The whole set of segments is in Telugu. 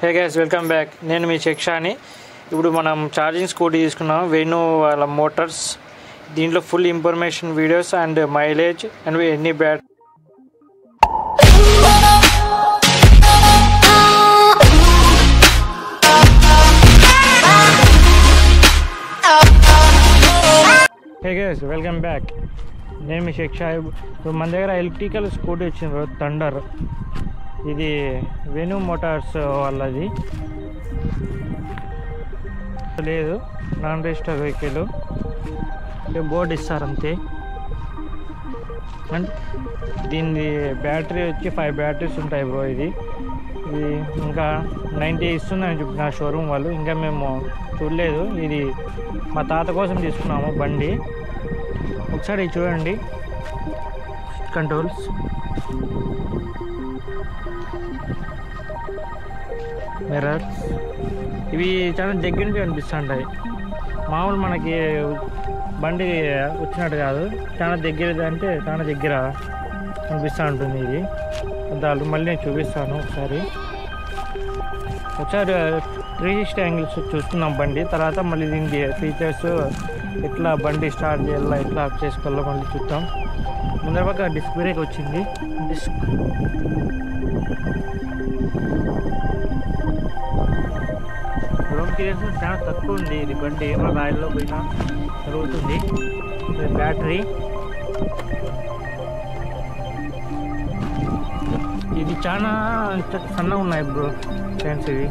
హే గైస్ వెల్కమ్ బ్యాక్. నేను మీ శిక్షాని. ఇప్పుడు మనం ఛార్జింగ్ స్కూటీ తీసుకున్నాం, వెన్యూ వాళ్ళ మోటార్స్. దీంట్లో full information, videos and mileage and ఎన్ని బ్యాట్. Hey guys welcome back. నేను మీ శిక్ష. ఇప్పుడు మన దగ్గర ఎలక్ట్రికల్ స్కూటీ వచ్చింది, థండర్. ఇది వెన్యూ మోటార్స్ వాళ్ళది, లేదు నాన్ రిజిస్టర్ వెహికల్. బోర్డు ఇస్తారు అంతే. అండ్ దీని బ్యాటరీ వచ్చి 5 బ్యాటరీస్ ఉంటాయి బ్రో. ఇది ఇంకా 90 ఇస్తుందని చెప్పిన షోరూమ్ వాళ్ళు. ఇంకా మేము చూడలేదు. ఇది మా తాత కోసం తీసుకున్నాము బండి. ఒకసారి చూడండి కంట్రోల్స్, మిర్రర్స్. ఇవి చాలా దగ్గర నుంచి కనిపిస్తుంటాయి. మామూలు మనకి బండి వచ్చినట్టు కాదు, చాలా దగ్గర, అంటే చాలా దగ్గర కనిపిస్తూ ఉంటుంది. ఇది అద్దాలు మళ్ళీ నేను చూపిస్తాను ఒకసారి. 360 యాంగిల్స్ చూస్తున్నాం బండి. తర్వాత మళ్ళీ దీనికి ఫీచర్స్, ఎట్లా బండి స్టార్ట్ చేయాలా, ఎట్లా ఆఫ్ చేసుకోవాలో మళ్ళీ చూద్దాం. ముందర పక్క డిస్క్ బ్రేక్ వచ్చింది. డిస్క్ రోడ్ క్లియరెన్స్ చాలా తక్కువ ఉంది. ఇది బండి ఏమో రాయల్లో పోయినా జరుగుతుంది. బ్యాటరీ ఇది చాలా సన్నగా ఉన్నాయి బ్రో ఫ్రెండ్స్. ఇవి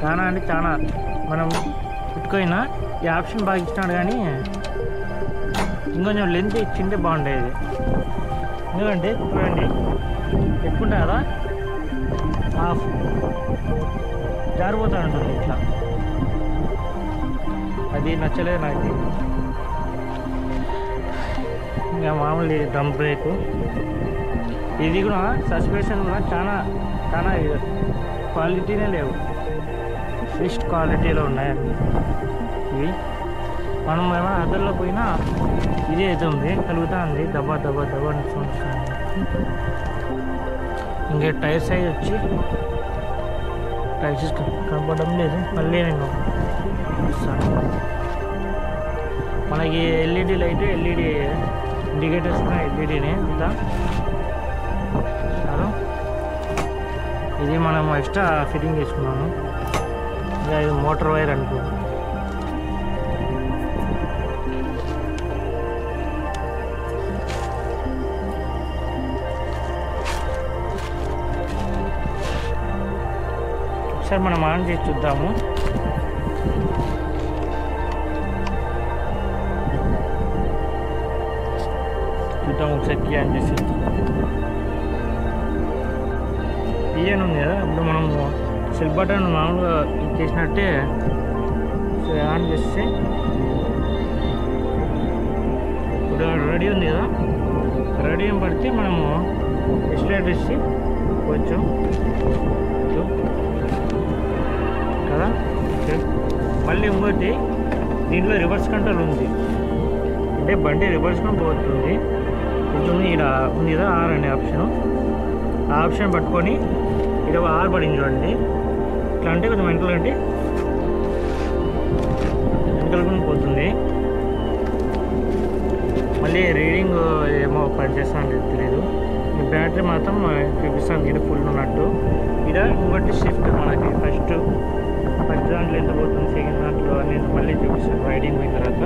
చాలా అంటే చాలా, మనం పెట్టుకోయినా ఈ ఆప్షన్ బాగా ఇచ్చినాడు, కానీ ఇంకొంచెం లెంత్ ఇచ్చింటే బాగుండేది. ఎందుకంటే చూడండి, పెట్టుకుంటా కదా ఆఫ్ జారిపోతూ ఉంటుంది ఇట్లా. అది నచ్చలేదు నాకు. ఇంకా మామూలు డ్రమ్ బ్రేకు. ఇది కూడా సస్పెన్షన్ కూడా చాలా చాలా క్వాలిటీనే లేవు, ఫిస్ట్ క్వాలిటీలో ఉన్నాయండి ఇవి. మనం ఏమైనా అదల్లో పోయినా ఇదే అవుతుంది, కలుగుతూ ఉంది. దబ్బా దబ్బా దబ్బా వస్తుంది. ఇంకా టైర్ సైజ్ వచ్చి టైర్స్ కనపడడం లేదు. మళ్ళీ నేను చూస్తాను. మనకి ఎల్ఈడి లైట్, ఎల్ఈడి ఇండికేటర్స్ కూడా ఎల్ఈడీనే ఇంత. ఇది మనం ఎక్స్ట్రా ఫిట్టింగ్ చేసుకున్నాము. ఇంకా ఇది మోటార్ వైర్ అనుకో. ఒకసారి మనం ఆన్ చేసి చూద్దాము. ఒకసారి కీ ఆన్ చేసి ఇయన్ ఉంది కదా. ఇప్పుడు మనం సెల్ బటన్ మామూలుగా క్లిక్ చేసినట్టే ఆన్ చేస్తే ఇప్పుడు రెడీ ఉంది కదా. రెడీ అని పడితే మనము ఎక్స్ట్రాక్ట్ ఇచ్చి కొంచెం కదా. మళ్ళీ ఇంకోటి దీంట్లో రివర్స్ కంట్రోల్ ఉంది, అంటే బండి రివర్స్ కూడా పోతుంది. కొంచెం ఇక్కడ ఉంది కదా ఆర్ అనే ఆప్షను. ఆ ఆప్షన్ పట్టుకొని ఇక్కడ ఆర్ పడింది చూడండి. ఇట్లా అంటే కొంచెం వెనకలంటే వెనకలకు పోతుంది. మళ్ళీ రీడింగ్ ఏమో పనిచేస్తాను తెలియదు. ఈ బ్యాటరీ మాత్రం చూపిస్తాను ఇది ఫుల్ ఉన్నట్టు. ఇక్కడ ఇంకోటి షిఫ్ట్, మనకి ఫస్ట్ దాంట్లో ఎంత పోతుంది, సెకండ్ దాంట్లో అనేది మళ్ళీ చూపిస్తాను రైడింగ్ పోయిన తర్వాత.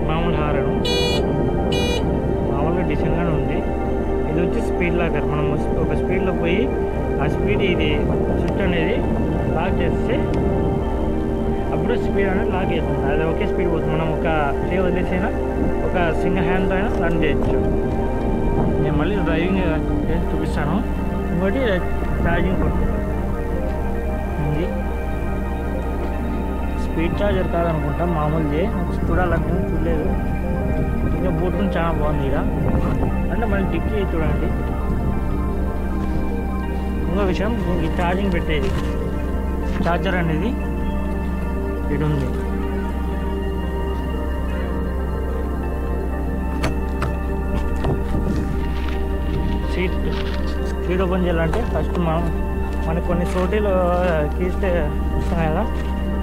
మామూలు హారను మామూలుగా డిసెంట్గానే ఉంది. ఇది వచ్చి స్పీడ్ లాకర్. మనం ఒక స్పీడ్లో పోయి ఆ స్పీడ్ ఇది స్విచ్ అనేది లాక్ చేస్తే అప్పుడు స్పీడ్ అనేది లాక్ అవుతుంది. అది ఒకే స్పీడ్ పోతుంది. మనం ఒక చే వదిలేసైనా ఒక సింగిల్ హ్యాండ్తో అయినా రన్ చేయొచ్చు. నేను మళ్ళీ డ్రైవింగ్ చూపిస్తాను. ఇంకోటి ఛార్జింగ్ కొట్టు ఉంది. స్పీడ్ ఛార్జర్ కాదనుకుంటాం, మామూలుది. చూడాలంటే చూడలేదు. ఇంకా బూట్ చాలా బాగుంది ఇక. అంటే మళ్ళీ డిక్కీ చూడండి. ఇంకో విషయం, ఈ ఛార్జింగ్ పెట్టేది ఛార్జర్ అనేది ఇటు ఉంది. సీట్ ఓపెన్ చేయాలంటే ఫస్ట్ మనం మనకి కొన్ని చోటీలు కీస్తే ఇస్తాం కదా.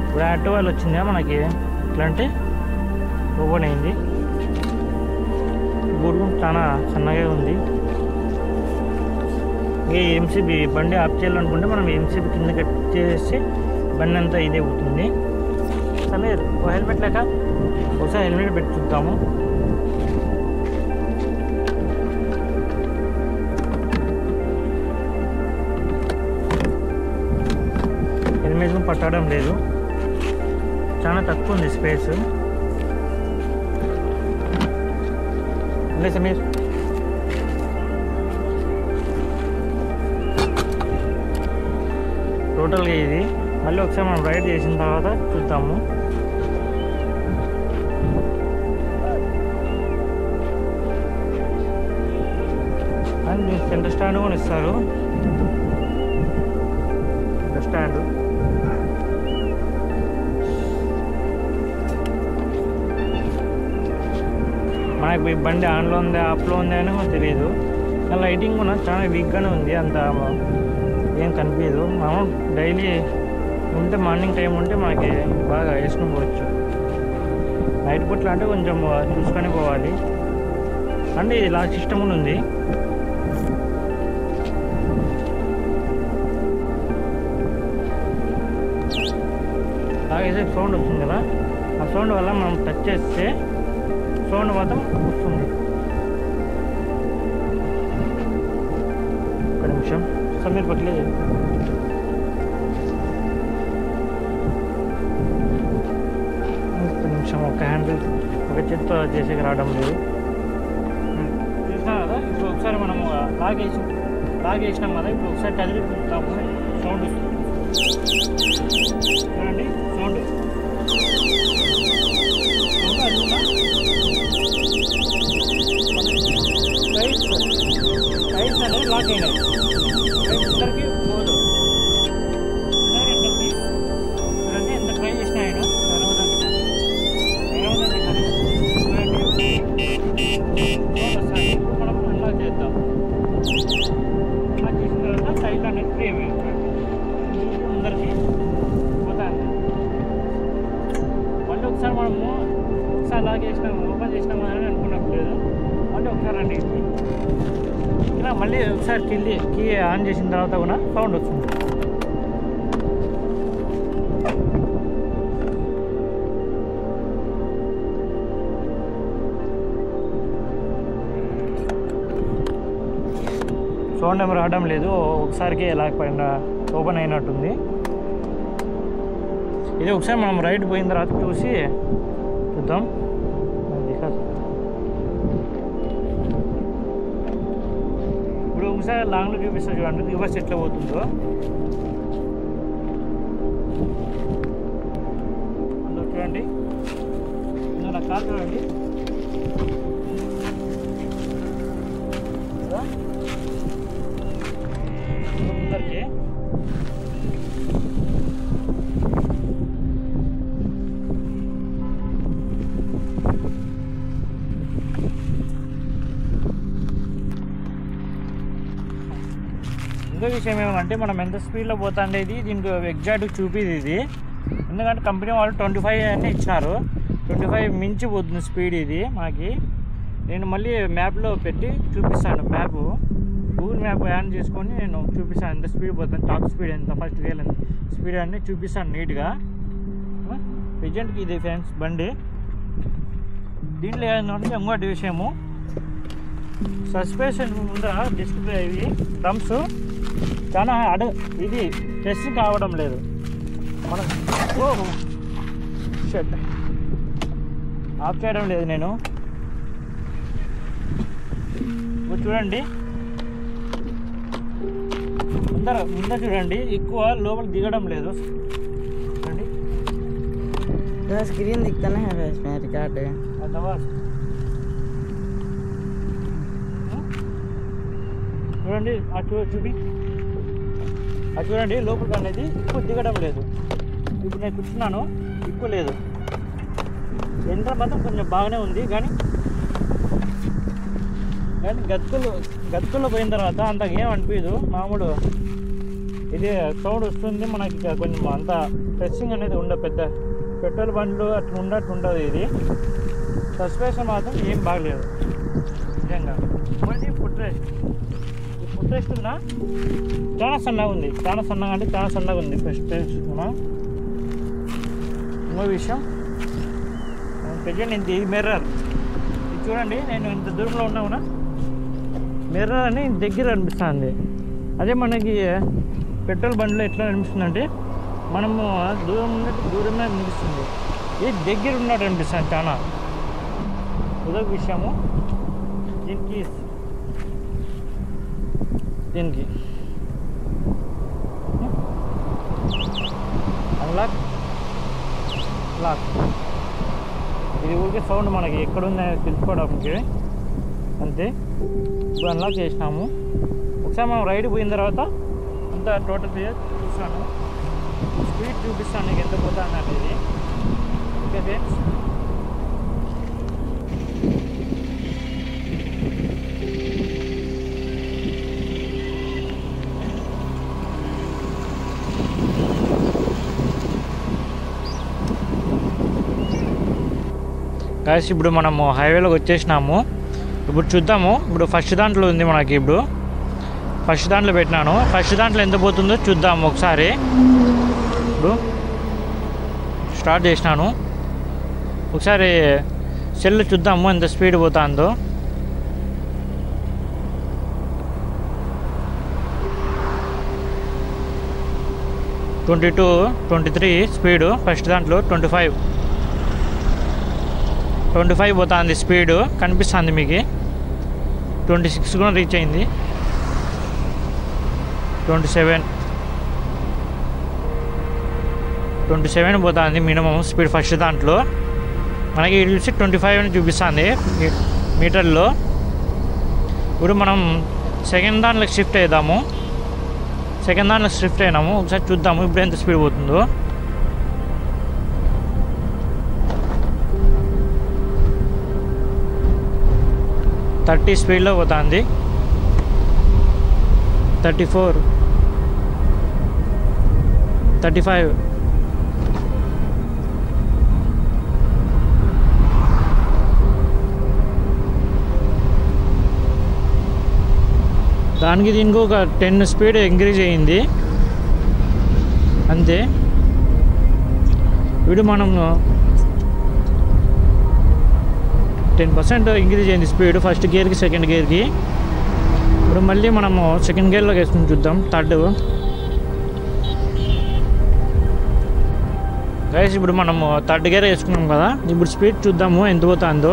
ఇప్పుడు ఆటో వాళ్ళు వచ్చిందా మనకి ఎట్లా అంటే ఓపెన్ అయింది. బోర్డు చాలా సన్నగా ఉంది. ఈ ఎంసీబీ బండి ఆఫ్ చేయాలనుకుంటే మనం ఎంసీబీ కింద కట్ చేసి బండి అంతా ఇదే అవుతుంది. సమీర్ ఓ హెల్మెట్ లేక ఒకసారి హెల్మెట్ పెట్టి చూద్దాము. హెల్మెట్ పట్టడం లేదు, చాలా తక్కువ ఉంది స్పేస్. లే సమీర్ టోటల్గా ఇది మళ్ళీ ఒకసారి మనం రైడ్ చేసిన తర్వాత చూద్దాము. అండ్ సెంటర్ స్టాండ్ కూడా ఇస్తారు. స్టాండ్ మనకి బండి ఆన్లో ఉంది ఆఫ్లో ఉంది అని తెలియదు. లైటింగ్ కూడా చాలా వీక్గానే ఉంది, అంత ఏం కనిపించదు. మనం డైలీ ఉంటే మార్నింగ్ టైం ఉంటే మనకి బాగా వేసుకొని పోవచ్చు. నైట్ పూట్ల అంటే కొంచెం చూసుకొని పోవాలి. అంటే ఇది లాక్ సిస్టమ్ కూడా ఉంది. లాగేసే సౌండ్ వస్తుంది కదా, ఆ సౌండ్ వల్ల మనం టచ్ చేస్తే సౌండ్ మాత్రం వస్తుంది. ఒక నిమిషం సమీర్ పట్లేదు. ఒక నిమిషం, ఒక హ్యాండిల్ ఒక చేతితో చేసేకి రావడం లేదు. చూసినా కదా, ఇప్పుడు ఒకసారి మనము లాగేసినాం కదా, ఇప్పుడు ఒకసారి కదిలి చూద్దాము. సౌండ్ వస్తుంది చూడండి, సౌండ్ అది కూడా టైర్స్ అనేది లాక్ అయినాయి. ఇద్దరికి పోదు, ఇద్దరికి చూడండి ఎంత ట్రై చేసినా ఆయన వస్తుంది. మనం అన్లాక్ చేద్దాం. అన్లాక్ చేసిన తర్వాత టైర్ అనేది ఫ్రీ అయిపోయింది. అందరికి పోతాను. మళ్ళీ ఒకసారి మనము ఒకసారి లాక్ చేసినాము, ఓపెన్ చేసినాము అని అనుకున్నట్లేదు. మళ్ళీ ఒకసారి రండి ఇలా మళ్ళీ ఒకసారి కీ ఆన్ చేసిన తర్వాత కూడా సౌండ్ వస్తుంది. సౌండ్ ఏమి రావడం లేదు, ఒకసారికి లేకపోయినా ఓపెన్ అయినట్టుంది. ఇది ఒకసారి మనం రైడ్ పోయిన తర్వాత చూసి చూద్దాం. ఇప్పుడు ఒకసారి లాంగ్లో చూపిస్తా చూడండి, రివర్స్ ఎట్లా పోతుందో. అందులో చూడండి, నా కార్ చూడండి, ముందరికి ఇంకో విషయం ఏమంటే మనం ఎంత స్పీడ్లో పోతాండేది దీనికి ఎగ్జాక్ట్గా చూపిది ఇది. ఎందుకంటే కంపెనీ వాళ్ళు 25 అని ఇచ్చినారు, 25 మించి పోతుంది స్పీడ్ ఇది మనకి. నేను మళ్ళీ మ్యాప్లో పెట్టి చూపిస్తాను, మ్యాప్ గూగుల్ మ్యాప్ యాన్ చేసుకొని నేను చూపిస్తాను ఎంత స్పీడ్ పోతాను, టాప్ స్పీడ్ ఎంత, ఫస్ట్ గేర్ ఎంత స్పీడ్ అన్నీ చూపిస్తాను నీట్గా. ప్రజెంట్కి ఇది ఫ్రెండ్స్ బండి. దీంట్లో ఏంటంటే ఇంకోటి విషయము, సస్పెన్షన్ ముందర డిస్ప్లే ఇవి డ్రమ్స్ చాలా ఇది టెస్ట్ కావడం లేదు మనం. షట్ ఆఫ్ చేయడం లేదు నేను. చూడండి ముందర చూడండి, ఎక్కువ లోపల దిగడం లేదు. చూడండి स्क्रीन दिखता नहीं है इसमें रिकॉर्ड है। చూడండి చూడండి లోపలికి అనేది ఎక్కువ దిగడం లేదు. ఇప్పుడు నేను కూర్చున్నాను, ఎక్కువ లేదు. ఎంటర్ మాత్రం కొంచెం బాగానే ఉంది, కానీ గతుకుల్లో పోయిన తర్వాత అంత ఏం అనిపించదు. మామూలు ఇది సౌండ్ వస్తుంది మనకి. ఇక కొంచెం అంత ప్రెస్సింగ్ అనేది ఉండదు, పెద్ద పెట్రోల్ బండ్లు అట్లా ఉండదు. ఇది సస్పెన్షన్ మాత్రం ఏం బాగలేదు నిజంగా. మళ్ళీ ఫుట్ రెస్ట్, ఈ ఫుట్ రెస్ట్ ఉందా చాలా సన్నగా ఉంది, చాలా సన్నగా అంటే చాలా సన్నగా ఉంది ఫస్ట్ రెస్ట్. ఇంకో విషయం ప్రజెంట్ ఇది మిర్రర్, ఇది చూడండి. నేను ఇంత దూరంలో ఉన్నావునా, మిర్రర్ అని దగ్గర అనిపిస్తుంది. అదే మనకి పెట్రోల్ బండ్లో ఎట్లా అనిపిస్తుందంటే మనము దూరమే అనిపిస్తుంది, ఇది దగ్గర ఉన్నట్టు అనిపిస్తుంది చాలా. ఇదొక విషయము. దీనికి అన్లాక్ లాక్, ఇది ఊరికే సౌండ్ మనకి ఎక్కడుందో తెలుసుకోవడానికి అంతే. ఇప్పుడు అన్లాక్ చేసినాము. ఒకసారి మనం రైడ్ పోయిన తర్వాత అంతా టోటల్ చూసాను, స్పీడ్ చూపిస్తాను నీకు ఎంత పోతాను అనేది. ఓకే ఫ్రెండ్స్, గాయస్ ఇప్పుడు మనము హైవేలోకి వచ్చేసినాము. ఇప్పుడు చూద్దాము. ఇప్పుడు ఫస్ట్ దాంట్లో ఉంది మనకి, ఇప్పుడు ఫస్ట్ దాంట్లో పెట్టినాను. ఫస్ట్ దాంట్లో ఎంత పోతుందో చూద్దాము ఒకసారి. ఇప్పుడు స్టార్ట్ చేసినాను, ఒకసారి సెల్ చూద్దాము ఎంత స్పీడ్ పోతుందో. ట్వంటీ 23 స్పీడు ఫస్ట్ దాంట్లో. 25 పోతుంది స్పీడు కనిపిస్తుంది మీకు. 26 కూడా రీచ్ అయింది. 27 పోతుంది మినిమం స్పీడ్ ఫస్ట్ దాంట్లో. మనకి 25 అని చూపిస్తుంది మీటర్లో. ఇప్పుడు మనం సెకండ్ దాంట్లోకి షిఫ్ట్ అవుదాము. సెకండ్ దాంట్లో షిఫ్ట్ అయినాము, ఒకసారి చూద్దాము ఇప్పుడు ఎంత స్పీడ్ పోతుందో. థర్టీ స్పీడ్లో పోతుంది. 34, 35, దానికి దీనికి ఒక 10 స్పీడ్ ఇంక్రీజ్ అయ్యింది అంతే. ఇప్పుడు మనం 10% ఇంక్రీజ్ అయింది స్పీడ్ ఫస్ట్ గేర్కి సెకండ్ గేర్కి. ఇప్పుడు మళ్ళీ మనము సెకండ్ గేర్లోకి వేసుకుని చూద్దాం. థర్డ్ గైస్ ఇప్పుడు మనము థర్డ్ గేర్ వేసుకున్నాం కదా, ఇప్పుడు స్పీడ్ చూద్దాము ఎంత పోతుందో.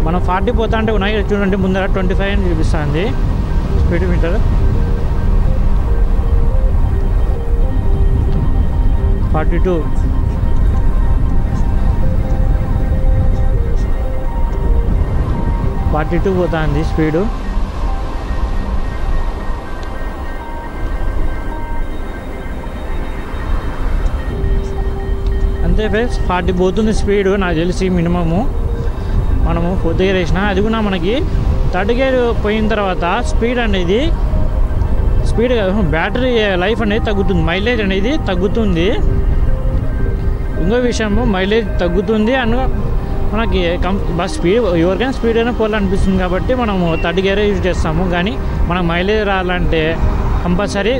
మనం 40 పోతా అంటే ఉన్నాయి చూడండి, ముందర 25 అని చూపిస్తుంది స్పీడ్ మీటర్. 42, 42 పోతుంది స్పీడు. అంతే ఫ్రెండ్స్, 40 పోతుంది స్పీడు నాకు తెలిసి మినిమము. మనము ఫోర్త్ గేర్ వేసినా అది కూడా మనకి థర్డ్ గేర్ పోయిన తర్వాత స్పీడ్ అనేది బ్యాటరీ లైఫ్ అనేది తగ్గుతుంది, మైలేజ్ అనేది తగ్గుతుంది. ఇంకో విషయము మైలేజ్ తగ్గుతుంది అండ్ మనకి బస్ స్పీడ్ ఎవరికైనా స్పీడ్ అయినా పోవాలనిపిస్తుంది కాబట్టి మనము థర్డ్ గేర్ యూజ్ చేస్తాము. కానీ మనకు మైలేజ్ రావాలంటే కంపల్సరీ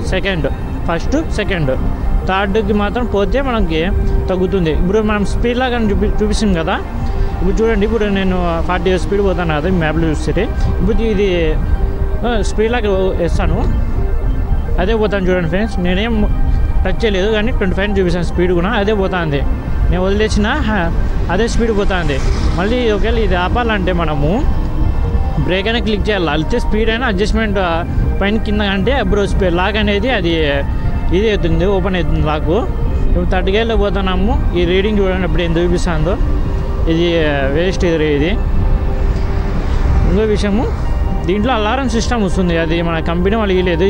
ఫస్ట్ సెకండ్ థర్డ్కి మాత్రం పోతే మనకి తగ్గుతుంది. ఇప్పుడు మనం స్పీడ్ లాగా చూపిస్తుంది కదా, ఇప్పుడు చూడండి. ఇప్పుడు నేను 40 స్పీడ్ పోతాను కదా మ్యాప్లో చూస్తే. ఇప్పుడు ఇది స్పీడ్ లాగా వేస్తాను, అదే పోతాను చూడండి ఫ్రెండ్స్. నేనేం టచ్ చేయలేదు కానీ 25 చూపిస్తాను స్పీడ్ కూడా అదే పోతుంది. నేను వదిలేసిన అదే స్పీడ్ పోతుంది. మళ్ళీ ఒకవేళ ఇది ఆపాలంటే మనము బ్రేక్ అయినా క్లిక్ చేయాలి, అయితే స్పీడ్ అయినా అడ్జస్ట్మెంట్ పైన కింద అంటే అప్పుడు లాక్ అనేది అది ఇది అవుతుంది, ఓపెన్ అవుతుంది లాకు. ఇప్పుడు థర్డ్ గేర్లో పోతున్నాము. ఈ రీడింగ్ చూడండి ఇప్పుడు ఎంత చూపిస్తుందో, ఇది వేస్ట్ ఇది. ఇంకో విషయము దీంట్లో అలారం సిస్టమ్ వస్తుంది, అది మన కంపెనీ వాళ్ళకి లేదు,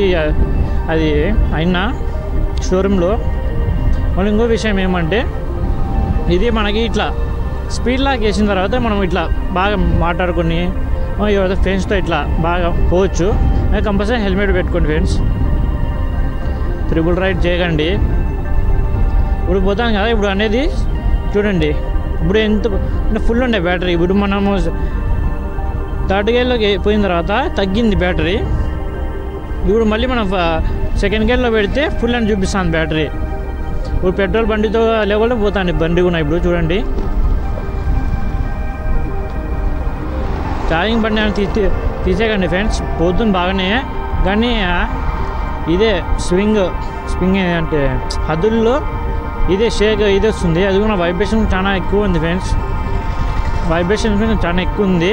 అది అయినా షోరూంలో. మళ్ళీ ఇంకో విషయం ఏమంటే ఇది మనకి ఇట్లా స్పీడ్ లాక్ వేసిన తర్వాత మనం ఇట్లా బాగా మాట్లాడుకొని ఎవరైతే ఫ్రెండ్స్తో ఇట్లా బాగా పోవచ్చు. కంపల్సరీ హెల్మెట్ పెట్టుకోండి ఫ్రెండ్స్. ట్రిపుల్ రైడ్ చేయకండి. ఇప్పుడు పోతాం కదా, ఇప్పుడు అనేది చూడండి, ఇప్పుడు ఎంత ఫుల్ ఉండే బ్యాటరీ. ఇప్పుడు మనము థర్డ్ గేర్లోకి పోయిన తర్వాత తగ్గింది బ్యాటరీ. ఇప్పుడు మళ్ళీ మనం సెకండ్ గేర్లో పెడితే ఫుల్ అని చూపిస్తుంది బ్యాటరీ. ఇప్పుడు పెట్రోల్ బండితో లెవెల్లో పోతాను బండి కూడా. ఇప్పుడు చూడండి, ఛార్జింగ్ బండి అని తీసేయకండి ఫ్రెండ్స్, పోతుంది బాగానే. కానీ ఇదే స్వింగ్ అంటే హద్దుల్లో ఇదే షేక్ ఇదే వస్తుంది. అది కూడా వైబ్రేషన్ చాలా ఎక్కువ ఉంది ఫ్రెండ్స్. వైబ్రేషన్ చాలా ఎక్కువ ఉంది.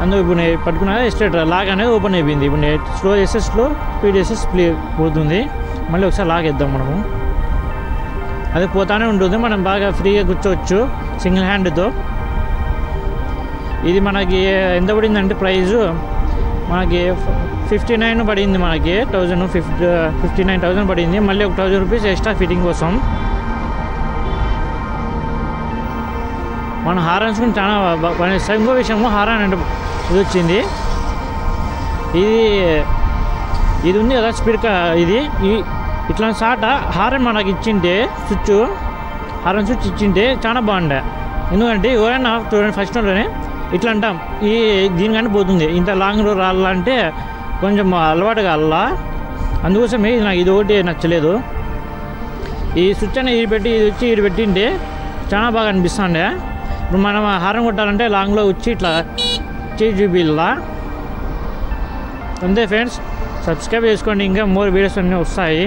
అందుకు ఇప్పుడు నేను పట్టుకున్నా స్ట్రేట్ లాగ్ అనేది ఓపెన్ అయిపోయింది. ఇప్పుడు నేను స్లో చేస్తే స్లో, స్పీడ్ చేస్తే స్పీడ్ పోతుంది. మళ్ళీ ఒకసారి లాగ్ వేద్దాం మనము. అది పోతానే ఉంటుంది. మనం బాగా ఫ్రీగా కూర్చోవచ్చు సింగిల్ హ్యాండ్తో. ఇది మనకి ఎంత పడిందంటే ప్రైజు మనకి 59 పడింది. మనకి 59,000 పడింది. మళ్ళీ ఒక 1000 రూపీస్ ఎక్స్ట్రా ఫిట్టింగ్ కోసం. మన హారన్స్ కూడా చాలా పనిస్తాయి. ఇంకో విషయము హారన్ అంటే ఇది వచ్చింది, ఇది ఉంది కదా స్పీడ్. ఇది ఇట్లా సాట హారన్ మనకి ఇచ్చింటే హారన్ స్విచ్ ఇచ్చింటే చాలా బాగుండే. ఎందుకంటే ఎవరైనా చూడండి ఫస్ట్ లోనే ఇట్లా అంటాం, దీనికంటే పోతుంది. ఇంత లాంగ్ రావాలంటే కొంచెం అలవాటు కావాలా. అందుకోసమే నాకు ఇది ఒకటి నచ్చలేదు. ఈ స్విచ్ అనేది ఇది పెట్టింటే చాలా బాగా అనిపిస్తుండే. ఇప్పుడు మనం హారన్ కొట్టాలంటే లాంగ్లో వచ్చి ఇట్లా చేయి చూపిల్లా. అంతే ఫ్రెండ్స్, సబ్స్క్రైబ్ చేసుకోండి, ఇంకా మోర్ వీడియోస్ అన్నీ వస్తాయి.